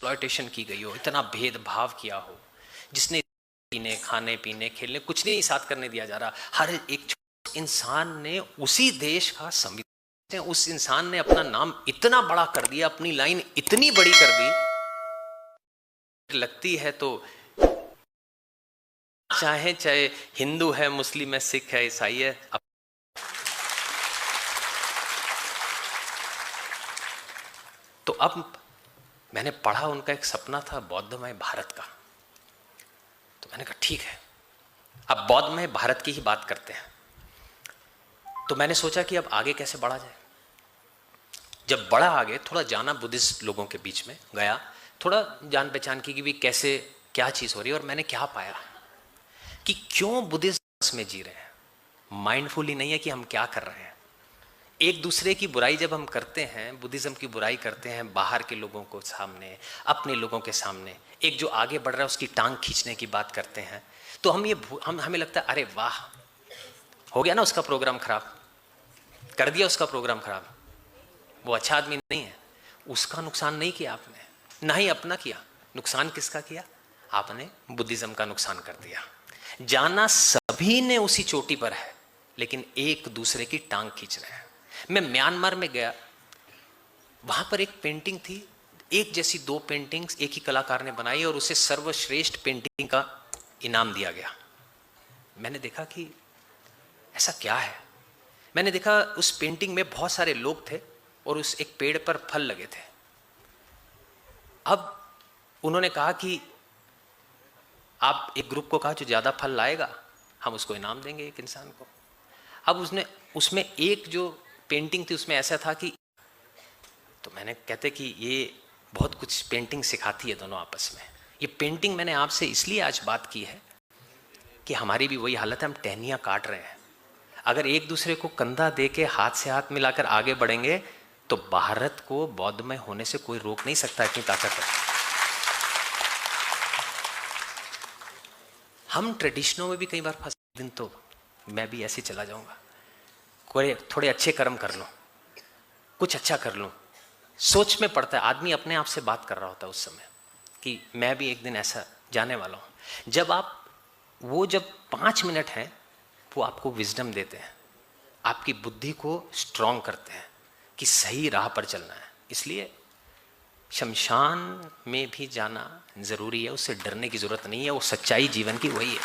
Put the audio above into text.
Exploitation की गई हो, इतना भेदभाव किया हो, जिसने पीने, खाने पीने, खेलने कुछ नहीं साथ करने दिया जा रहा। हर एक इंसान ने उसी देश का संविधान, उस इंसान ने अपना नाम इतना बड़ा कर दिया, अपनी लाइन इतनी बड़ी कर दी, लगती है तो चाहे चाहे हिंदू है, मुस्लिम है, सिख है, ईसाई है। तो अब मैंने पढ़ा, उनका एक सपना था बौद्धमय भारत का। तो मैंने कहा ठीक है, अब बौद्धमय भारत की ही बात करते हैं। तो मैंने सोचा कि अब आगे कैसे बढ़ा जाए। जब बढ़ा आगे, थोड़ा जाना बुद्धिस्ट लोगों के बीच में गया, थोड़ा जान पहचान की कि भी कैसे क्या चीज़ हो रही है। और मैंने क्या पाया कि क्यों बुद्धिस्ट में जी रहे हैं, माइंडफुली नहीं है कि हम क्या कर रहे हैं। एक दूसरे की बुराई जब हम करते हैं, बुद्धिज्म की बुराई करते हैं बाहर के लोगों को सामने, अपने लोगों के सामने, एक जो आगे बढ़ रहा है उसकी टांग खींचने की बात करते हैं, तो हमें लगता है अरे वाह, हो गया ना उसका प्रोग्राम खराब, कर दिया उसका प्रोग्राम खराब, वो अच्छा आदमी नहीं है। उसका नुकसान नहीं किया आपने, ना ही अपना किया, नुकसान किसका किया? आपने बुद्धिज्म का नुकसान कर दिया। जाना सभी ने उसी चोटी पर है, लेकिन एक दूसरे की टांग खींच रहे हैं। मैं म्यांमार में गया, वहां पर एक पेंटिंग थी, एक जैसी दो पेंटिंग्स एक ही कलाकार ने बनाई और उसे सर्वश्रेष्ठ पेंटिंग का इनाम दिया गया। मैंने देखा कि ऐसा क्या है। मैंने देखा उस पेंटिंग में बहुत सारे लोग थे और उस एक पेड़ पर फल लगे थे। अब उन्होंने कहा कि आप एक ग्रुप को कहा जो ज्यादा फल लाएगा हम उसको इनाम देंगे, एक इंसान को। अब उसमें एक जो पेंटिंग थी उसमें ऐसा था कि, तो मैंने कहते कि ये बहुत कुछ पेंटिंग सिखाती है दोनों आपस में। ये पेंटिंग मैंने आपसे इसलिए आज बात की है कि हमारी भी वही हालत है, हम टहनियाँ काट रहे हैं। अगर एक दूसरे को कंधा दे के हाथ से हाथ मिलाकर आगे बढ़ेंगे तो भारत को बौद्धमय होने से कोई रोक नहीं सकता, इतनी ताकत है। हम ट्रेडिशनों में भी कई बार फंस, दिन तो मैं भी ऐसे चला जाऊंगा, कोई थोड़े अच्छे कर्म कर लो, कुछ अच्छा कर लो, सोच में पड़ता है। आदमी अपने आप से बात कर रहा होता है उस समय कि मैं भी एक दिन ऐसा जाने वाला हूं। जब 5 मिनट हैं वो आपको विजडम देते हैं, आपकी बुद्धि को स्ट्रांग करते हैं कि सही राह पर चलना है। इसलिए शमशान में भी जाना जरूरी है, उससे डरने की जरूरत नहीं है, वो सच्चाई जीवन की वही है।